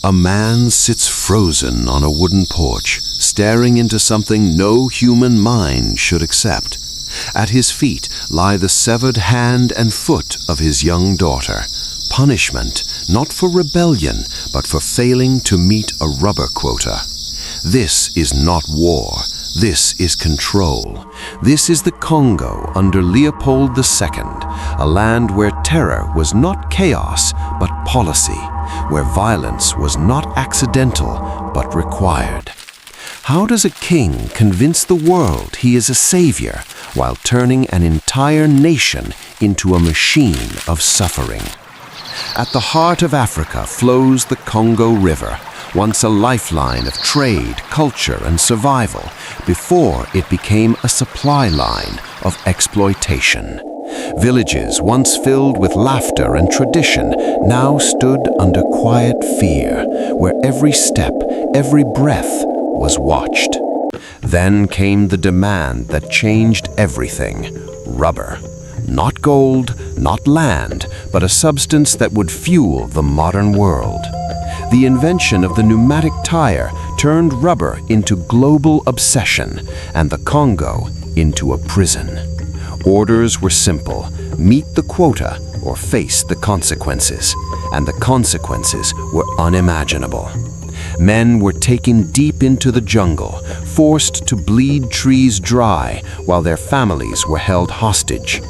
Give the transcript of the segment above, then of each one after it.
A man sits frozen on a wooden porch, staring into something no human mind should accept. At his feet lie the severed hand and foot of his young daughter. Punishment, not for rebellion, but for failing to meet a rubber quota. This is not war. This is control. This is the Congo under Leopold II, a land where terror was not chaos, but policy, where violence was not accidental, but required. How does a king convince the world he is a savior while turning an entire nation into a machine of suffering? At the heart of Africa flows the Congo River, once a lifeline of trade, culture, and survival, before it became a supply line of exploitation. Villages once filled with laughter and tradition now stood under quiet fear, where every step, every breath was watched. Then came the demand that changed everything: rubber. Not gold, not land, but a substance that would fuel the modern world. The invention of the pneumatic tire turned rubber into global obsession and the Congo into a prison. Orders were simple: meet the quota or face the consequences, and the consequences were unimaginable. Men were taken deep into the jungle, forced to bleed trees dry while their families were held hostage.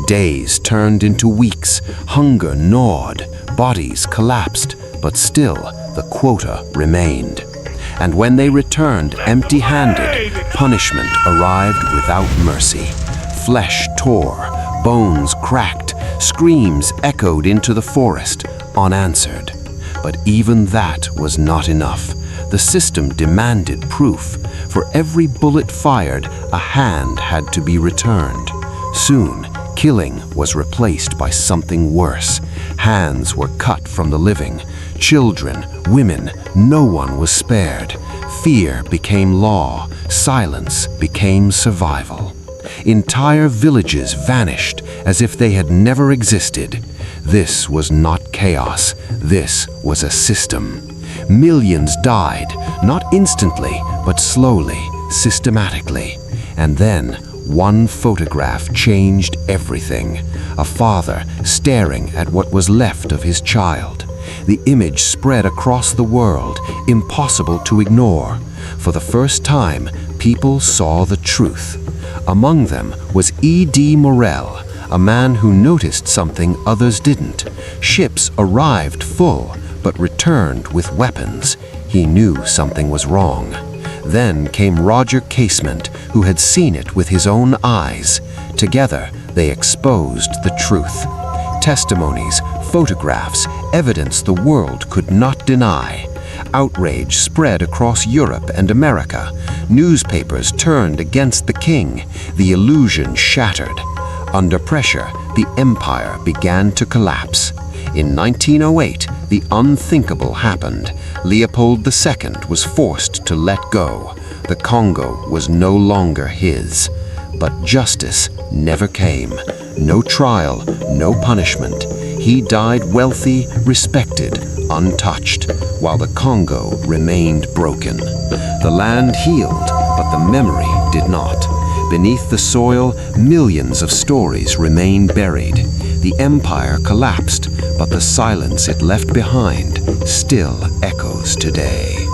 Days turned into weeks, hunger gnawed, bodies collapsed, but still the quota remained. And when they returned empty-handed, punishment arrived without mercy. Flesh tore, bones cracked, screams echoed into the forest, unanswered. But even that was not enough. The system demanded proof. For every bullet fired, a hand had to be returned. Soon, killing was replaced by something worse. Hands were cut from the living. Children, women, no one was spared. Fear became law. Silence became survival. Entire villages vanished as if they had never existed. This was not chaos. This was a system. Millions died, not instantly, but slowly, systematically. And then, one photograph changed everything. A father staring at what was left of his child. The image spread across the world, impossible to ignore. For the first time, people saw the truth. Among them was E.D. Morel, a man who noticed something others didn't. Ships arrived full, but returned with weapons. He knew something was wrong. Then came Roger Casement, who had seen it with his own eyes. Together, they exposed the truth. Testimonies, photographs, evidence the world could not deny. Outrage spread across Europe and America. Newspapers turned against the king. The illusion shattered. Under pressure, the empire began to collapse. In 1908, the unthinkable happened. Leopold II was forced to let go. The Congo was no longer his. But justice never came. No trial, no punishment. He died wealthy, respected, untouched, while the Congo remained broken. The land healed, but the memory did not. Beneath the soil, millions of stories remain buried. The empire collapsed, but the silence it left behind still echoes today.